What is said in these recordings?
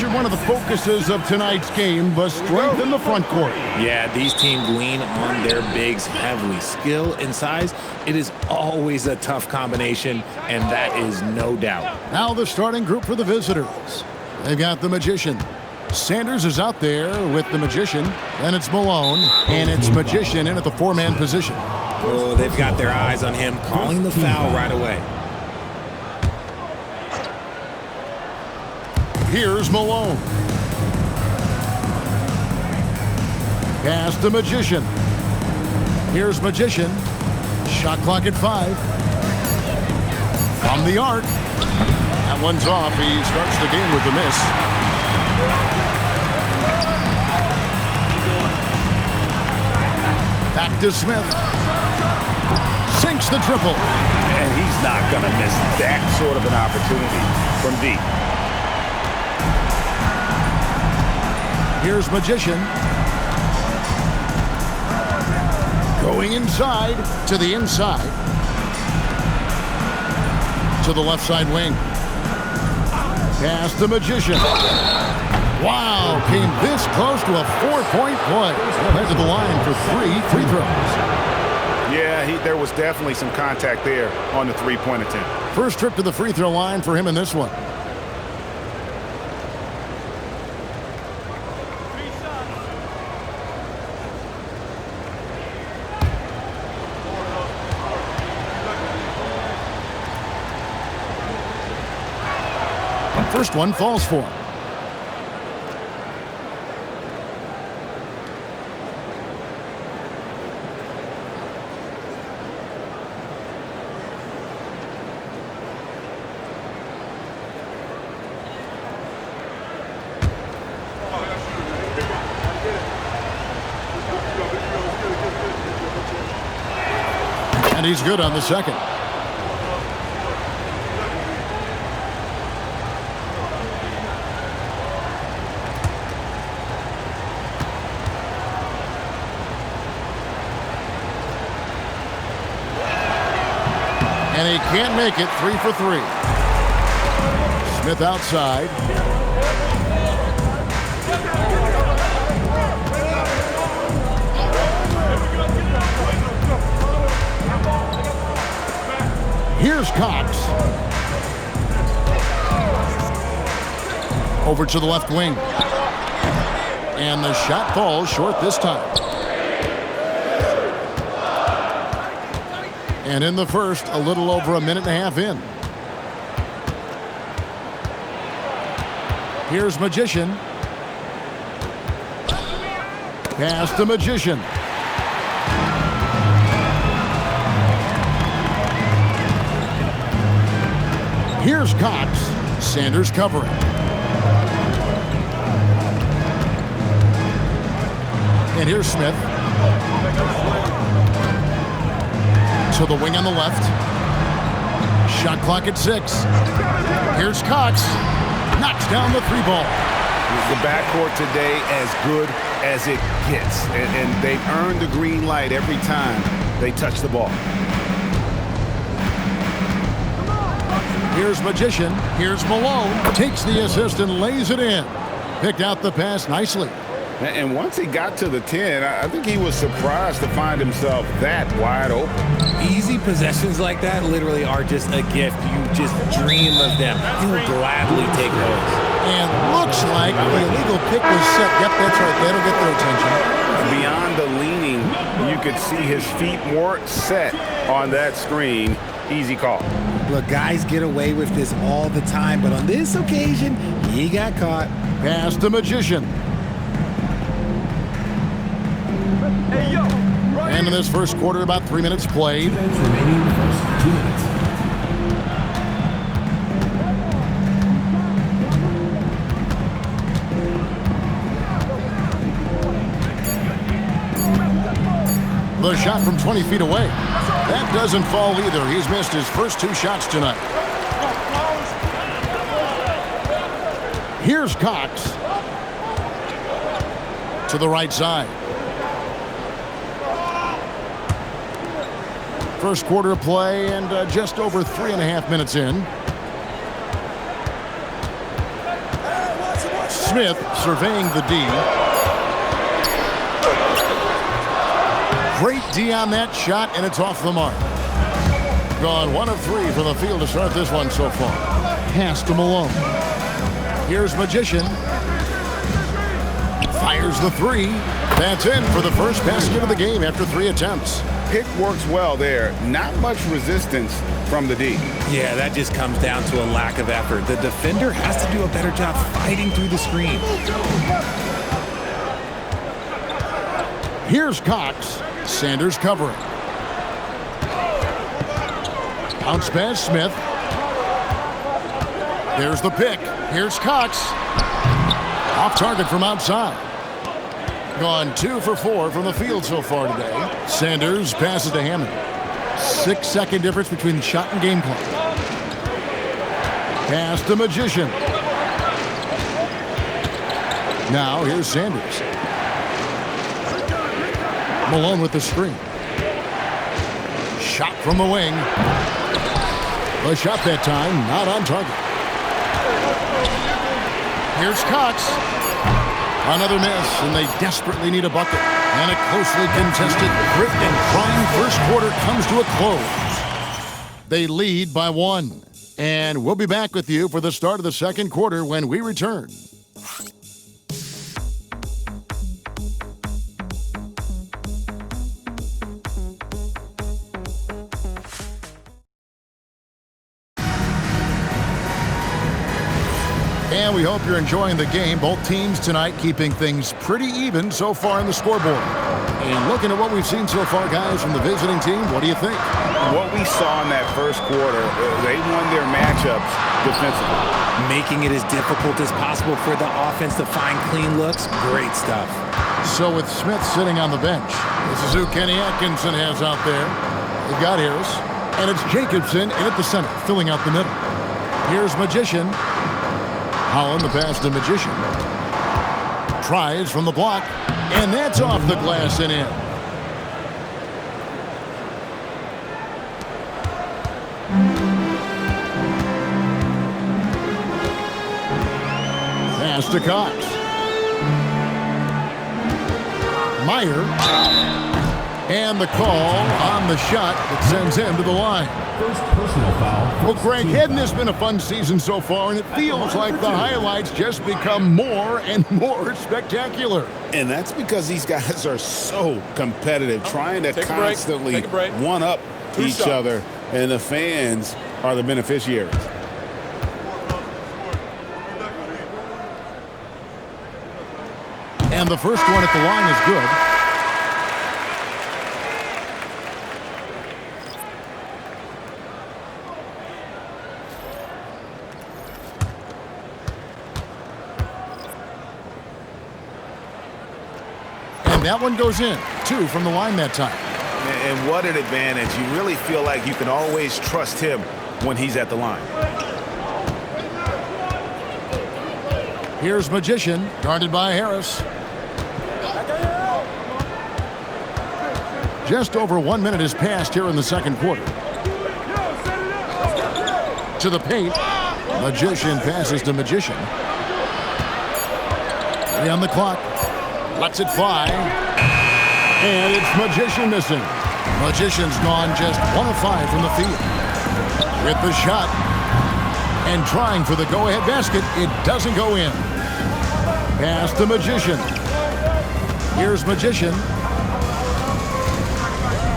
Richard, one of the focuses of tonight's game was strength in the front court. Yeah, these teams lean on their bigs heavily. Skill and size, it is always a tough combination, and that is no doubt. Now the starting group for the visitors. They've got the Magician. Sanders is out there with the Magician. Then it's Malone, and it's Magician in at the four-man position. Oh, they've got their eyes on him, calling the foul right away. Here's Malone. Pass the Magician. Here's Magician. Shot clock at 5. From the arc. That one's off. He starts the game with the miss. Back to Smith. Sinks the triple. And he's not going to miss that sort of an opportunity from deep. Here's Magician. Going inside to the inside. To the left side wing. Pass the Magician. Wow, came this close to a 4-point play. Head to the line for 3 free throws. Yeah, there was definitely some contact there on the three-point attempt. First trip to the free throw line for him in this one. First one falls for him. And he's good on the second. And he can't make it. 3 for 3. Smith outside. Here's Cox. Over to the left wing. And the shot falls short this time. And in the first, a little over a minute and a half in. Here's Magician. Pass to Magician. Here's Cox. Sanders covering. And here's Smith. To the wing on the left. Shot clock at 6. Here's Cox. Knocks down the 3 ball. The backcourt today as good as it gets. And they've earned the green light every time they touch the ball. Here's Magician. Here's Malone. Takes the assist and lays it in. Picked out the pass nicely. And once he got to the 10, I think he was surprised to find himself that wide open. Easy possessions like that literally are just a gift. You just dream of them. You'll gladly take those. And looks like the illegal pick was set. Yep, that's right. That'll get their attention. Beyond the leaning, you could see his feet weren't set on that screen. Easy call. Look, guys get away with this all the time, but on this occasion, he got caught. Pass to Magician. And in this first quarter, about 3 minutes played. Remaining the first 2 minutes. The shot from 20 feet away. That doesn't fall either. He's missed his first 2 shots tonight. Here's Cox. To the right side. First quarter of play and just over 3.5 minutes in. Smith surveying the D. Great D on that shot, and it's off the mark. Gone 1 of 3 from the field to start this one so far. Pass to Malone. Here's Magician. Fires the 3. That's in for the first basket of the game after 3 attempts. Pick works well there. Not much resistance from the D. Yeah, that just comes down to a lack of effort. The defender has to do a better job fighting through the screen. Here's Cox. Sanders covering. Bounce pass, Smith. There's the pick. Here's Cox. Off target from outside. Gone 2 for 4 from the field so far today. Sanders passes to Hammond. 6-second difference between shot and game clock. Pass to Magician. Now here's Sanders. Malone with the screen. Shot from the wing. The shot that time not on target. Here's Cox. Another miss, and they desperately need a bucket. And a closely contested, grit and crying first quarter comes to a close. They lead by 1. And we'll be back with you for the start of the second quarter when we return. And we hope you're enjoying the game. Both teams tonight keeping things pretty even so far in the scoreboard. And looking at what we've seen so far, guys, from the visiting team, what do you think? What we saw in that first quarter, they won their matchups defensively. Making it as difficult as possible for the offense to find clean looks. Great stuff. So with Smith sitting on the bench, this is who Kenny Atkinson has out there. They've got Harris. And it's Jacobson in at the center, filling out the middle. Here's Magician. Holland, the pass to Magician. Tries from the block, and that's off the glass and in. Pass to Cox. Meyer. And the call on the shot that sends him to the line. First personal foul. Well, Greg, hadn't this been a fun season so far? And it feels like the highlights just become more and more spectacular. And that's because these guys are so competitive, trying to constantly one-up each other, and the fans are the beneficiaries. And the first one at the line is good. That one goes in. 2 from the line that time. And what an advantage. You really feel like you can always trust him when he's at the line. Here's Magician, guarded by Harris. Just over 1 minute has passed here in the second quarter. To the paint. Magician passes to Magician. 3 on the clock. Lets it fly. And it's Magician missing. Magician's gone just 1 of 5 from the field. With the shot. And trying for the go-ahead basket. It doesn't go in. Pass to Magician. Here's Magician.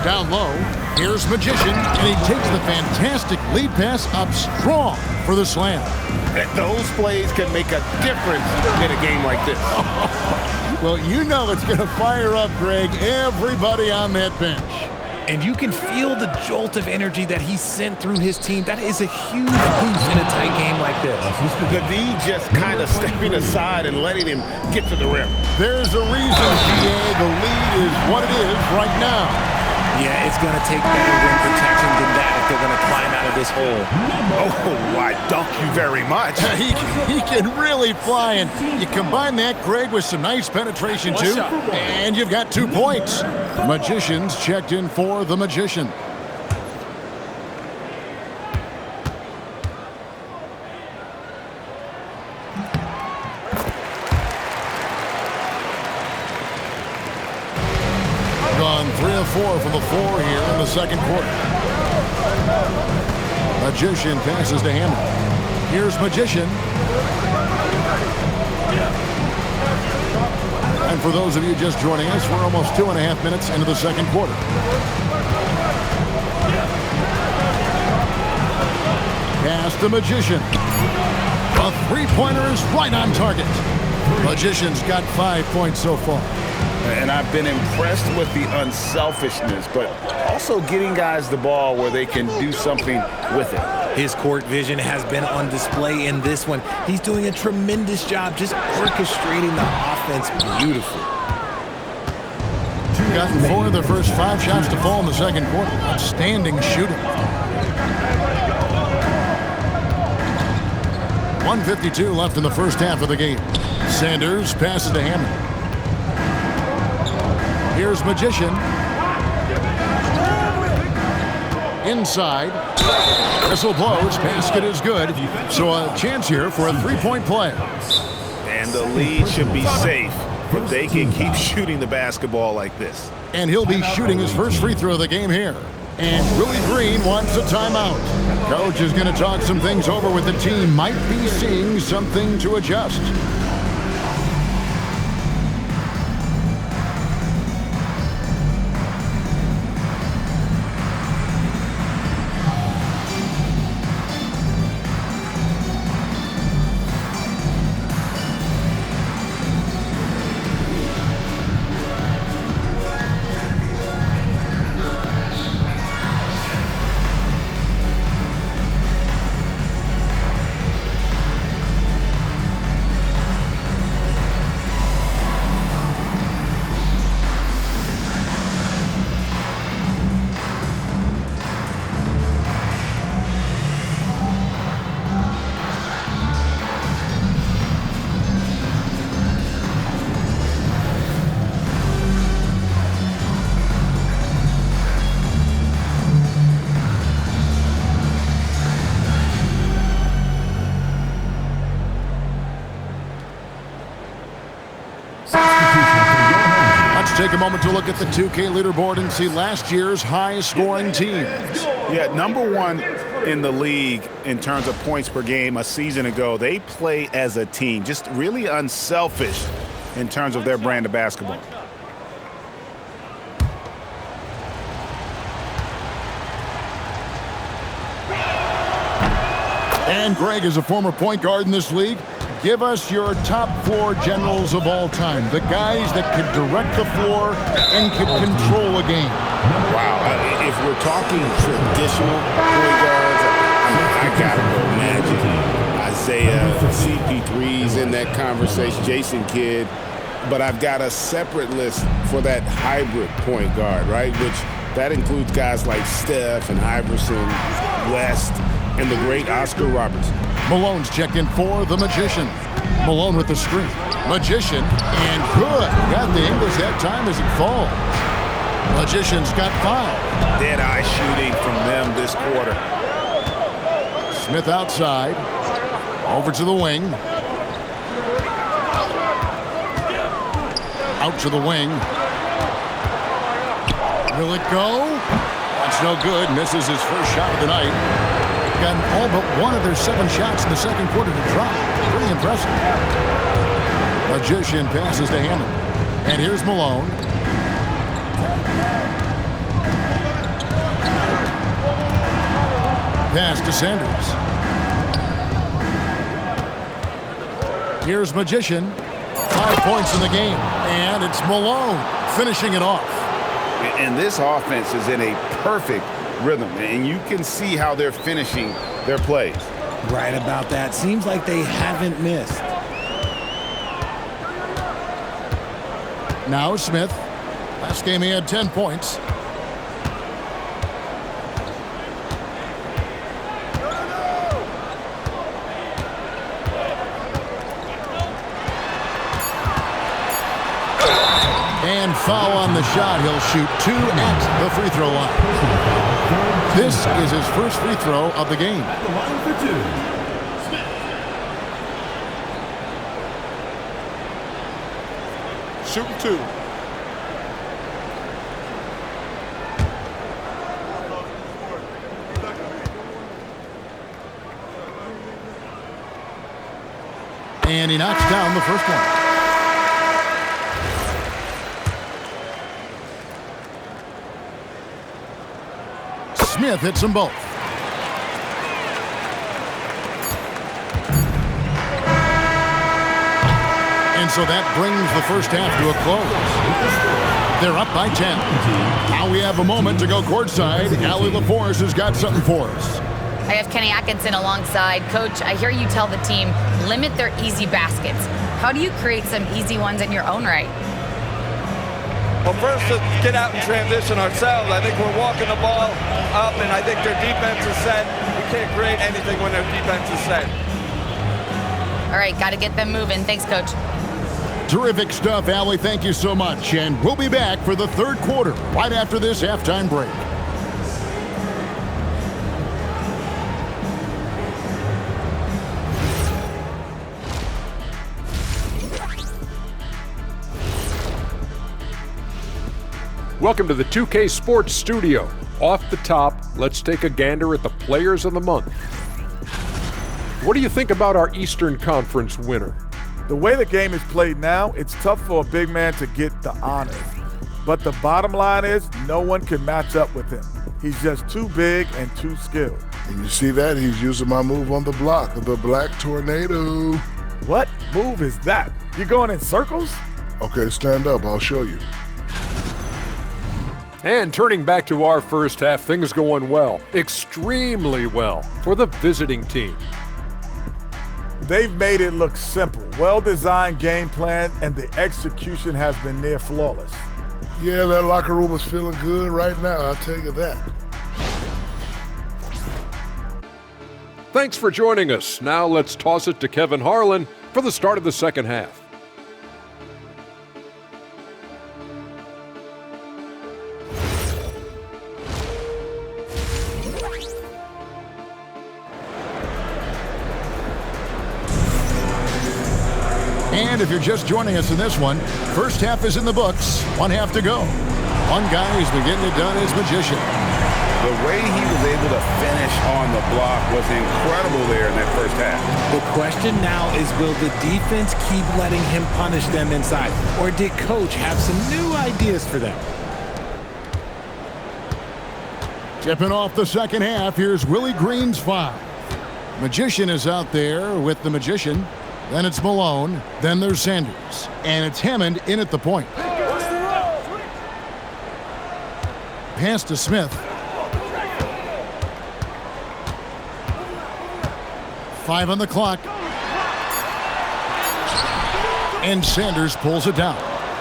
Down low. Here's Magician. And he takes the fantastic lead pass up strong for the slam. Those plays can make a difference in a game like this. Well, you know it's going to fire up, Greg, everybody on that bench. And you can feel the jolt of energy that he sent through his team. That is a huge boost in a tight game like this. The D just kind of stepping aside and letting him get to the rim. There's a reason, GA. The lead is what it is right now. Yeah, it's going to take better rim protection than that if they're going to climb out of this hole. Oh, I dunk you very much. He can really fly, and you combine that, Greg, with some nice penetration, too, and you've got 2 points. Magician's checked in for the Magician. of 4 from the floor here in the second quarter. Magician passes to Hammond. Here's Magician. And for those of you just joining us, we're almost 2.5 minutes into the second quarter. Pass to Magician. A three-pointer is right on target. Magician's got 5 points so far. And I've been impressed with the unselfishness, but also getting guys the ball where they can do something with it. His court vision has been on display in this one. He's doing a tremendous job just orchestrating the offense beautifully. Gotten 4 of the first 5 shots to fall in the second quarter. Outstanding shooting. 1:52 left in the first half of the game. Sanders passes to Hammond. Here's Magician. Inside. Whistle blows. Basket is good. So a chance here for a three-point play. And the lead should be safe if they can keep shooting the basketball like this. And he'll be shooting his first free throw of the game here. And Willie Green wants a timeout. Coach is going to talk some things over with the team. Might be seeing something to adjust. Take a moment to look at the 2K leaderboard and see last year's high-scoring teams. Yeah, #1 in the league in terms of points per game a season ago. They play as a team, just really unselfish in terms of their brand of basketball. And Greg is a former point guard in this league. Give us your top 4 generals of all time, the guys that could direct the floor and could control a game. Wow, if we're talking traditional point guards, I gotta go Magic, Isaiah, CP3's in that conversation, Jason Kidd, but I've got a separate list for that hybrid point guard, right? Which that includes guys like Steph and Iverson, West, and the great Oscar Robertson. Malone's checked in for the Magician. Malone with the screen. Magician, and good. Got the English that time as it falls. Magician's got 5. Dead-eye shooting from them this quarter. Smith outside. Over to the wing. Out to the wing. Will it go? That's no good. Misses his first shot of the night. Gotten all but 1 of their 7 shots in the second quarter to drop. Pretty impressive. Magician passes to Hammond. And here's Malone. Pass to Sanders. Here's Magician. 5 points in the game. And it's Malone finishing it off. And this offense is in a perfect rhythm, and you can see how they're finishing their plays. Right about that. Seems like they haven't missed. Now Smith. Last game he had 10 points. And foul on the shot. He'll shoot 2 at the free throw line. This is his first free throw of the game. At the line for 2, Smith. Shooting 2. And he knocks down the first one. Smith hits them both. And so that brings the first half to a close. They're up by 10. Now we have a moment to go courtside. Allie LaForce has got something for us. I have Kenny Atkinson alongside. Coach, I hear you tell the team, limit their easy baskets. How do you create some easy ones in your own right? Well, first, let's get out and transition ourselves. I think we're walking the ball up, and I think their defense is set. We can't create anything when their defense is set. All right, got to get them moving. Thanks, Coach. Terrific stuff, Allie. Thank you so much. And we'll be back for the third quarter right after this halftime break. Welcome to the 2K Sports Studio. Off the top, let's take a gander at the Players of the Month. What do you think about our Eastern Conference winner? The way the game is played now, it's tough for a big man to get the honors. But the bottom line is no one can match up with him. He's just too big and too skilled. And you see that? He's using my move on the block, the Black Tornado. What move is that? You going in circles? Okay, stand up. I'll show you. And turning back to our first half, things going well, extremely well, for the visiting team. They've made it look simple. Well-designed game plan, and the execution has been near flawless. Yeah, that locker room is feeling good right now, I'll tell you that. Thanks for joining us. Now let's toss it to Kevin Harlan for the start of the second half. And if you're just joining us in this one, first half is in the books. One half to go. One guy who's been getting it done is Magician. The way he was able to finish on the block was incredible there in that first half. The question now is, will the defense keep letting him punish them inside? Or did Coach have some new ideas for them? Tipping off the second half, here's Willie Green's 5. Magician is out there with the Magician. Then it's Malone. Then there's Sanders. And it's Hammond in at the point. Pass to Smith. 5 on the clock. And Sanders pulls it down.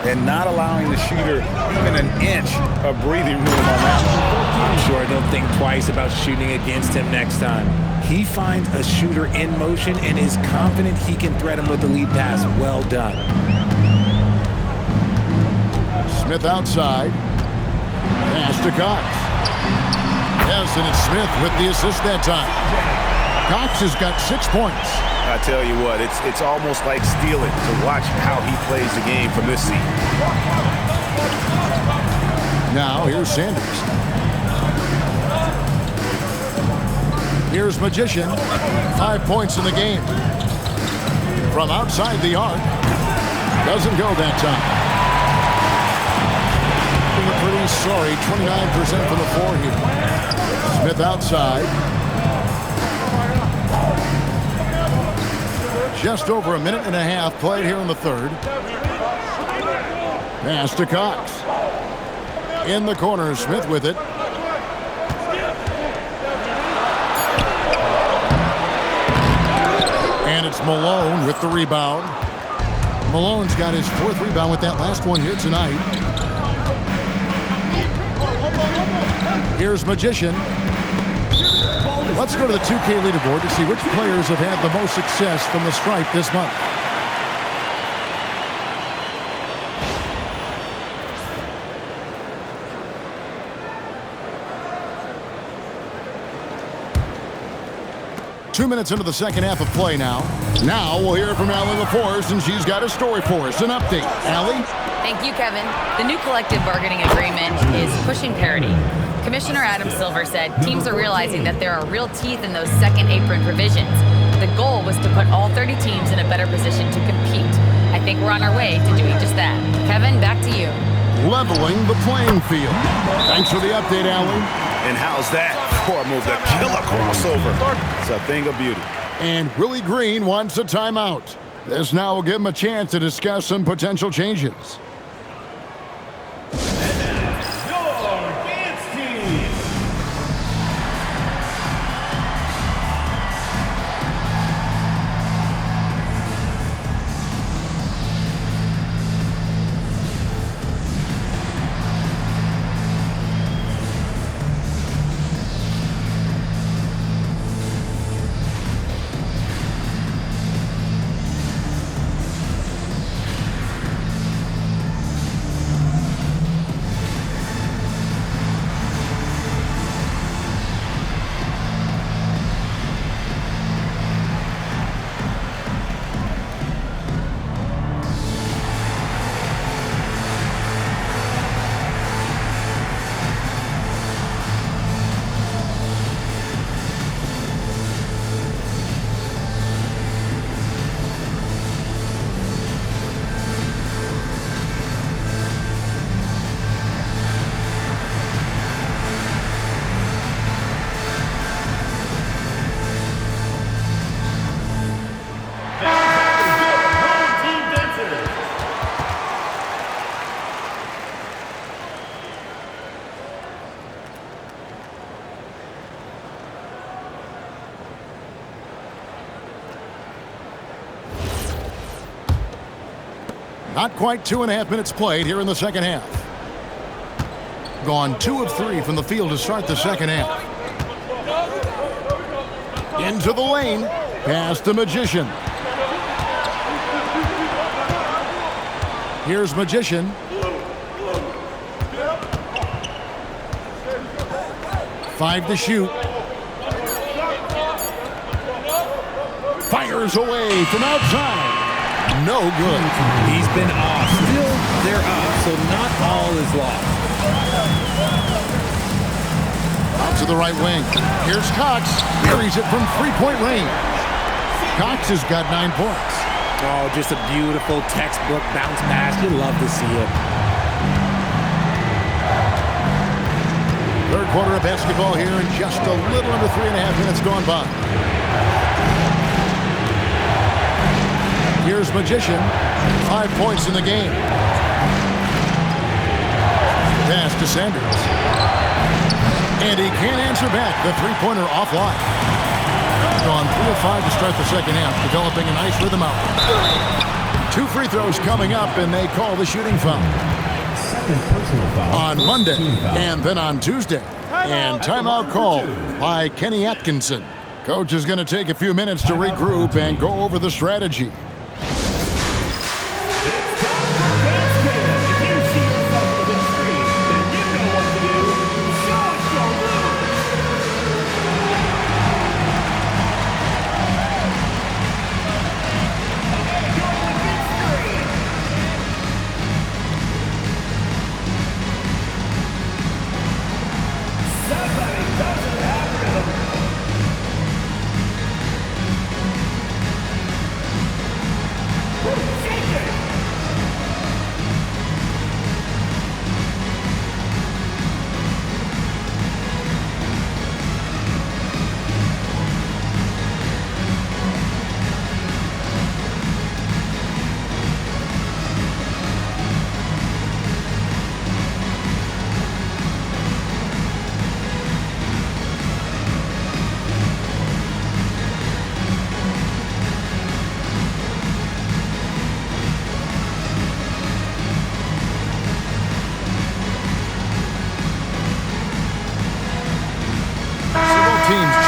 And not allowing the shooter even an inch of breathing room on that one. I'm sure they'll think twice about shooting against him next time. He finds a shooter in motion and is confident he can thread him with the lead pass. Well done. Smith outside. Pass to Cox. Yes, and it's Smith with the assist that time. Cox has got 6 points. I tell you what, it's almost like stealing to watch how he plays the game from this seat. Now here's Sanders. Here's Magician. 5 points in the game. From outside the arc. Doesn't go that time. Pretty sorry. 29% from the floor here. Smith outside. Just over a minute and a half played here in the third. Pass to Cox. In the corner, Smith with it. And it's Malone with the rebound. Malone's got his 4th rebound with that last one here tonight. Here's Magician. Let's go to the 2K leaderboard to see which players have had the most success from the stripe this month. Two minutes into the second half of play now. Now we'll hear from Allie LaForce, and she's got a story for us. An update. Allie? Thank you, Kevin. The new collective bargaining agreement is pushing parity. Commissioner Adam Silver said teams are realizing that there are real teeth in those second apron provisions. The goal was to put all 30 teams in a better position to compete. I think we're on our way to doing just that. Kevin, back to you. Leveling the playing field. Thanks for the update, Allie. And how's that for a move? The killer crossover. It's a thing of beauty. And Willie Green wants a timeout. This now will give him a chance to discuss some potential changes. Not quite 2.5 minutes played here in the second half. Gone 2 of 3 from the field to start the second half. Into the lane. Past the Magician. Here's Magician. Five to shoot. Fires away from outside. No good. He's been off. Still, they're up, so not all is lost. Out to the right wing. Here's Cox. Buries it from three-point range. Cox has got 9 points. Oh, just a beautiful textbook bounce pass. You love to see it. Third quarter of basketball here, and just a little under 3.5 minutes gone by. Here's Magician. 5 points in the game. Pass to Sanders. And he can't answer back. The three-pointer offline. Gone 3 of 5 to start the second half, developing a nice rhythm out. 2 free throws coming up, and they call the shooting foul. Second personal foul. On Monday, and then on Tuesday. And timeout called by Kenny Atkinson. Coach is going to take a few minutes to regroup and go over the strategy.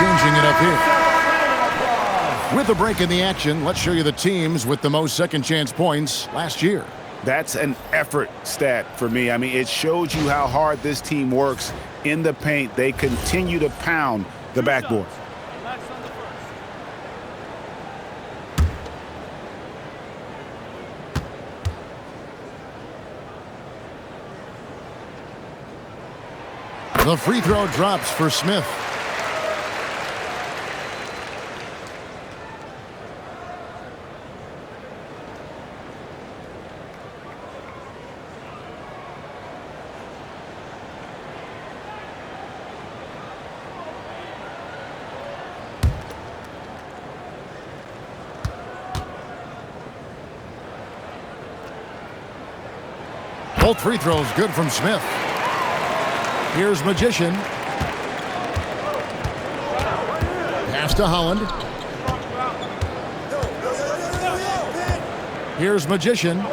Changing it up here. With a break in the action, let's show you the teams with the most second chance points last year. That's an effort stat for me. I mean, it shows you how hard this team works in the paint. They continue to pound the backboard. The free throw drops for Smith. Both free throws good from Smith. Here's Magician. Pass to Holland. Here's Magician.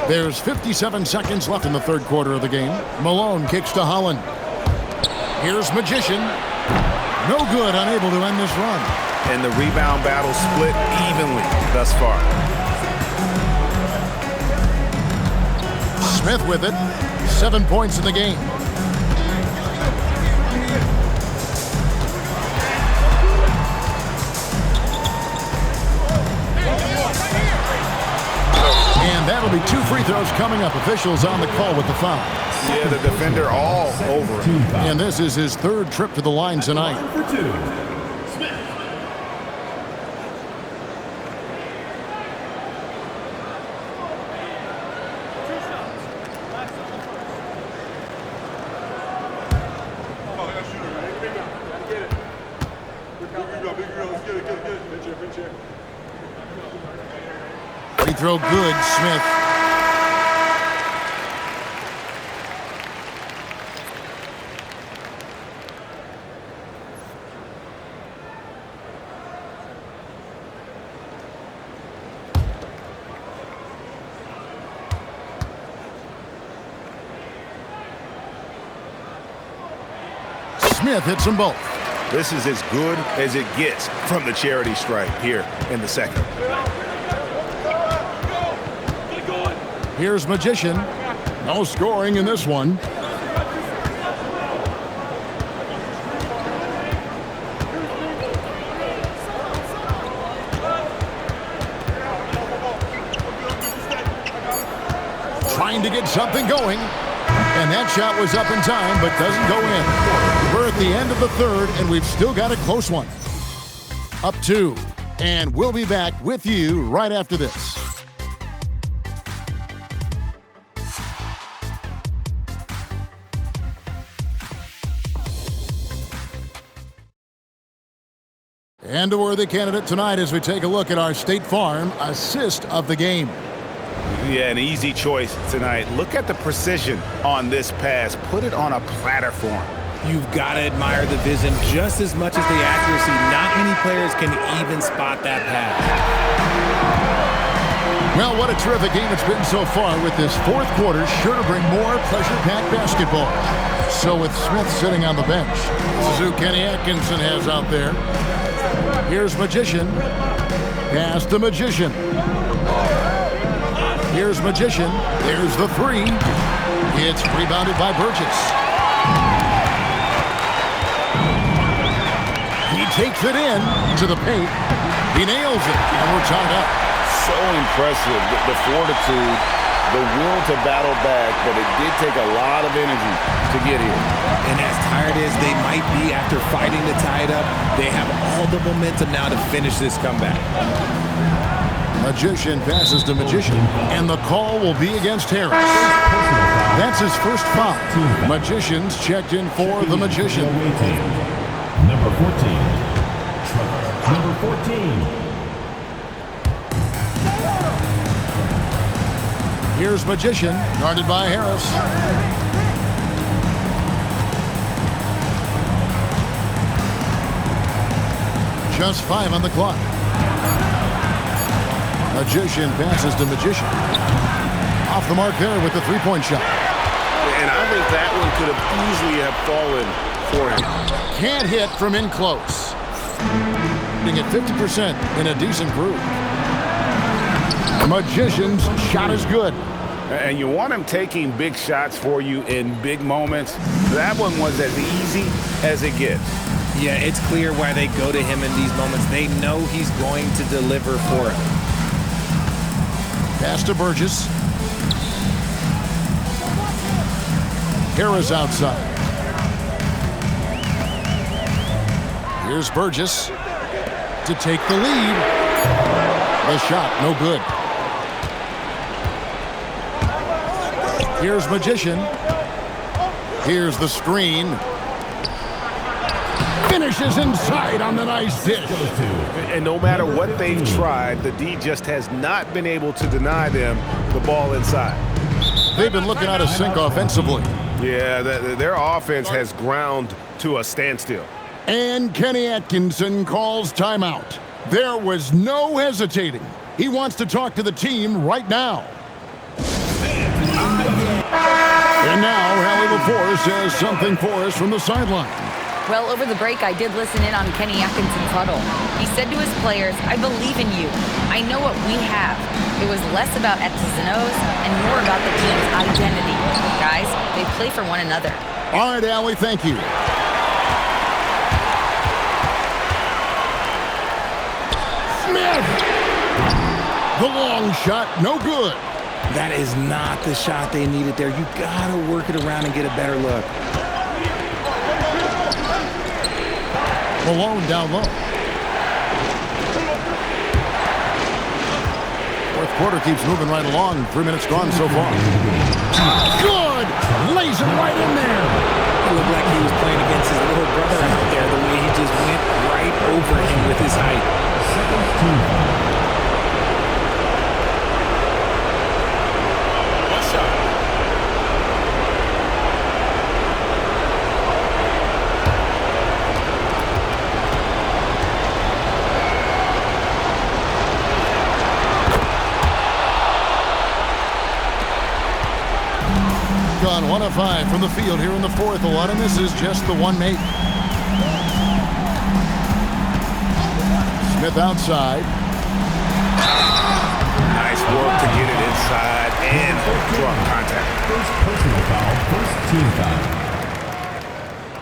There's 57 seconds left in the third quarter of the game. Malone kicks to Holland. Here's Magician. No good, unable to end this run. And the rebound battle split evenly thus far. Smith with it. 7 points in the game. And that'll be 2 free throws coming up. Officials on the call with the foul. Yeah, the defender all over him. And this is his 3rd trip to the line tonight. Free throw good, Smith. Smith hits them both. This is as good as it gets from the charity stripe here in the second. Here's Magician. No scoring in this one. Trying to get something going. And that shot was up in time, but doesn't go in. We're at the end of the third, and we've still got a close one. Up 2. And we'll be back with you right after this. And a worthy candidate tonight as we take a look at our State Farm assist of the game. Yeah, an easy choice tonight. Look at the precision on this pass. Put it on a platter for him. You've got to admire the vision just as much as the accuracy. Not many players can even spot that pass. Well, what a terrific game it's been so far, with this 4th quarter sure to bring more pressure-packed basketball. So with Smith sitting on the bench, this is who Kenny Atkinson has out there. Here's Magician. Pass to Magician. Here's Magician. There's the 3. It's rebounded by Burgess. He takes it in to the paint. He nails it, and we're tied up. So impressive, the fortitude, the will to battle back, but it did take a lot of energy to get here. And as tired as they might be after fighting to tie it up, they have all the momentum now to finish this comeback. Magician passes to Magician, and the call will be against Harris. That's his first foul. Magician's checked in for the Magician. Number 14. Number 14. Here's Magician, guarded by Harris. Just 5 on the clock. Magician passes to Magician. Off the mark there with the 3-point shot. And I think that one could have easily have fallen for him. Can't hit from in close. Being at 50% in a decent group. Magician's shot is good. And you want him taking big shots for you in big moments. That one was as easy as it gets. Yeah, it's clear why they go to him in these moments. They know he's going to deliver for it. Pass to Burgess. Harris outside. Here's Burgess to take the lead. The shot, no good. Here's Magician. Here's the screen. Finishes inside on the nice dish. And no matter what they've tried, the D just has not been able to deny them the ball inside. They've been looking out of sync offensively. Yeah, their offense has ground to a standstill. And Kenny Atkinson calls timeout. There was no hesitating. He wants to talk to the team right now. And now, Hallie LaForce says something for us from the sideline. Well, over the break, I did listen in on Kenny Atkinson's huddle. He said to his players, I believe in you. I know what we have. It was less about X's and O's and more about the team's identity. Guys, they play for one another. All right, Allie, thank you. Smith! The long shot, no good. That is not the shot they needed there. You gotta work it around and get a better look. Malone down low. Fourth quarter keeps moving right along. 3 minutes gone so far. Good! Lays it right in there. It looked like he was playing against his little brother out there, the way he just went right over him with his height. Gone 1 of 5 from the field here in the fourth. A lot of this is just the one make. Smith outside. Nice work to get it inside and draw contact. First personal foul, first team foul.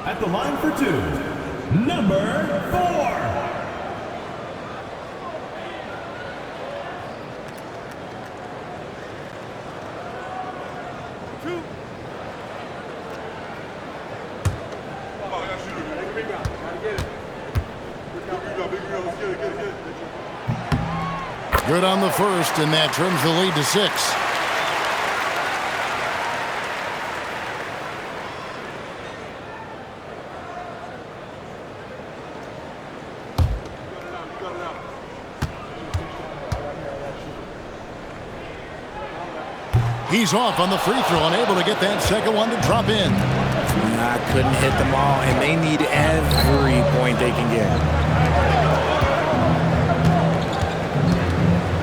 At the line for 2, number 4. Good on the first, and that trims the lead to 6. He's off on the free throw, unable to get that second one to drop in. Couldn't hit them all, and they need every point they can get.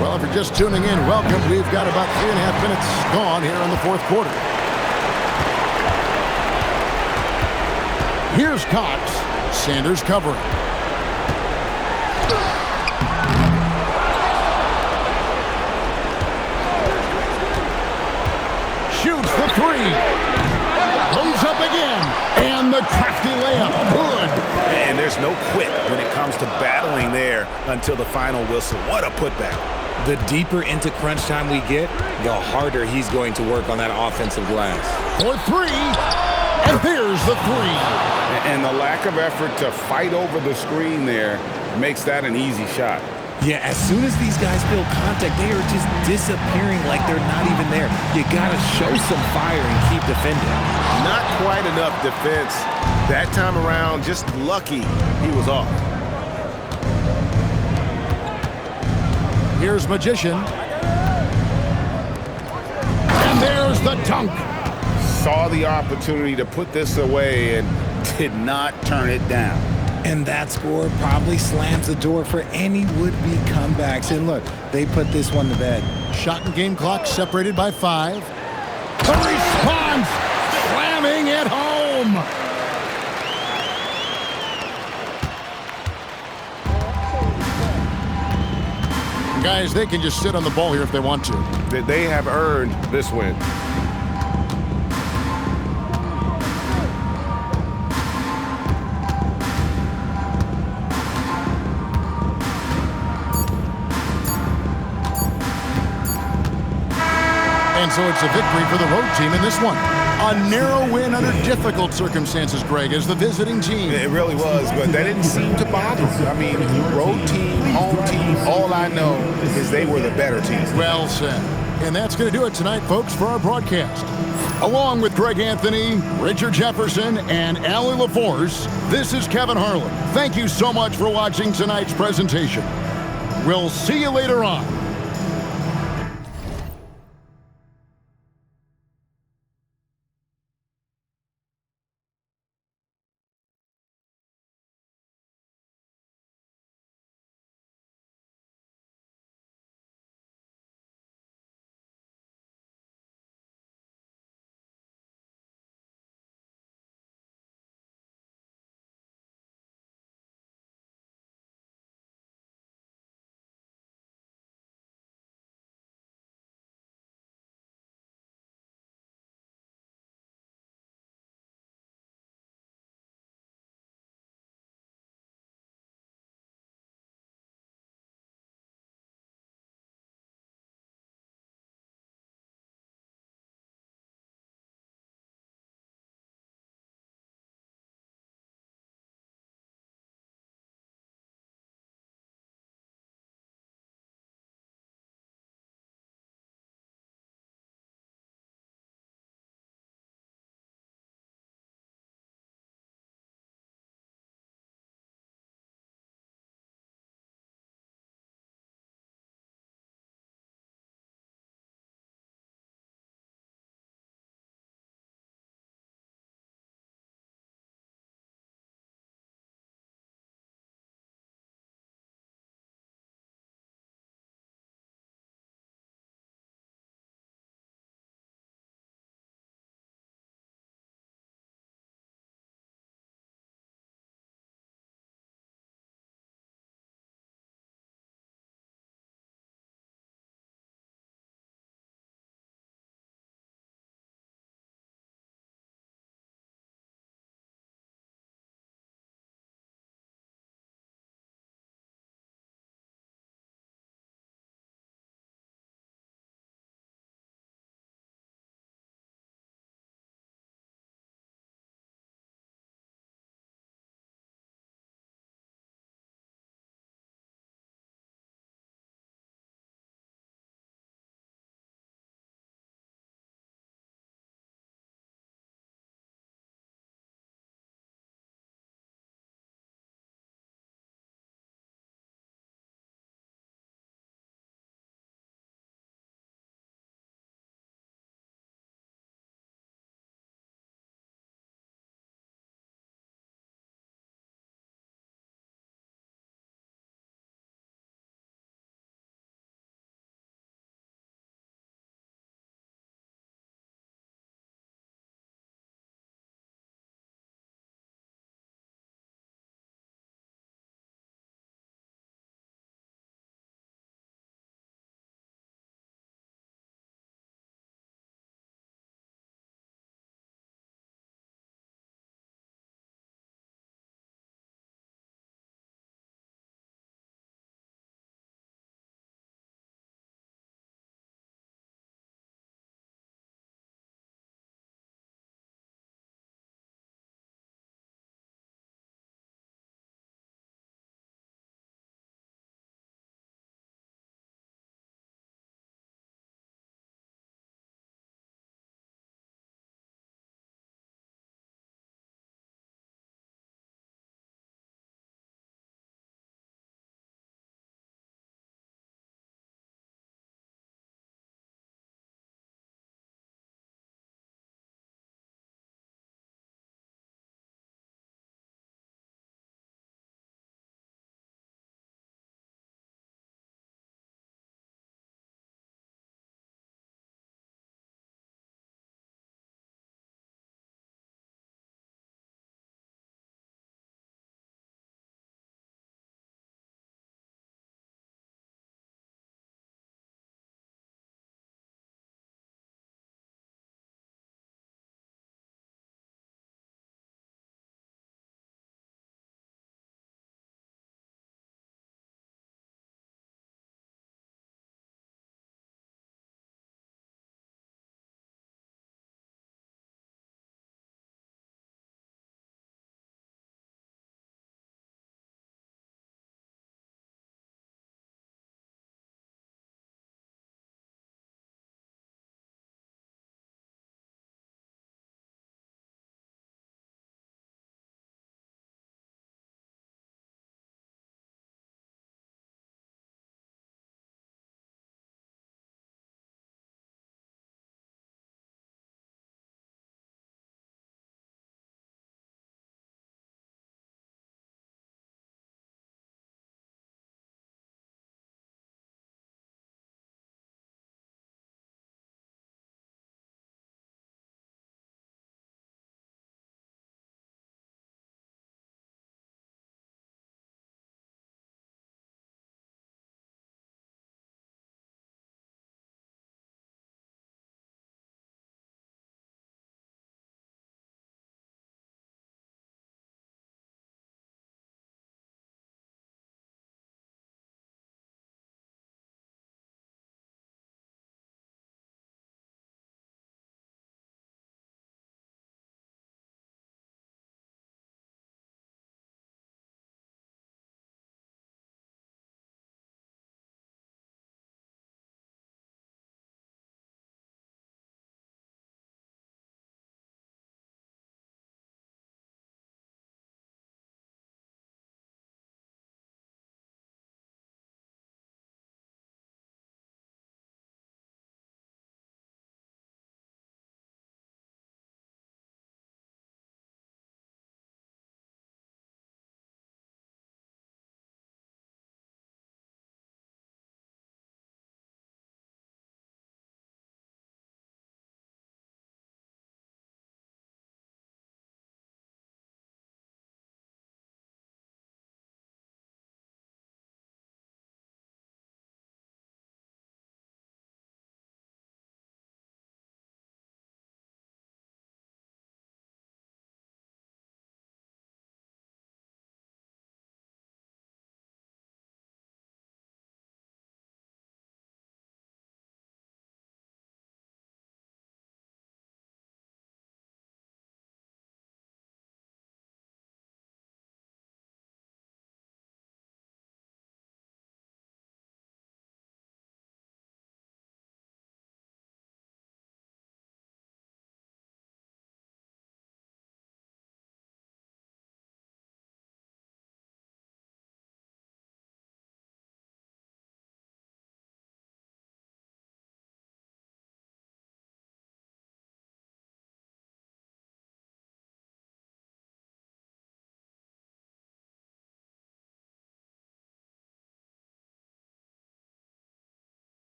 Well, if you're just tuning in, welcome. We've got about 3.5 minutes gone here in the fourth quarter. Here's Cox. Sanders covering. Shoots the three. Goes up again. And the crafty layup. Good. And there's no quit when it comes to battling there until the final whistle. What a putback. The deeper into crunch time we get, the harder he's going to work on that offensive glass. For 3. And there's the 3. And the lack of effort to fight over the screen there makes that an easy shot. Yeah, as soon as these guys feel contact, they are just disappearing like they're not even there. You got to show some fire and keep defending. Not quite enough defense. That time around, just lucky he was off. Here's Magician. And there's the dunk. Saw the opportunity to put this away and did not turn it down. And that score probably slams the door for any would-be comebacks. And look, they put this one to bed. Shot and game clock separated by 5. The response! Slamming it home! Guys, they can just sit on the ball here if they want to. They have earned this win. And so it's a victory for the road team in this one. A narrow win under difficult circumstances, Greg, as the visiting team. It really was, but that didn't seem to bother. I mean, road team, home team, all I know is they were the better team. Well said. And that's going to do it tonight, folks, for our broadcast. Along with Greg Anthony, Richard Jefferson, and Allie LaForce, this is Kevin Harlan. Thank you so much for watching tonight's presentation. We'll see you later on.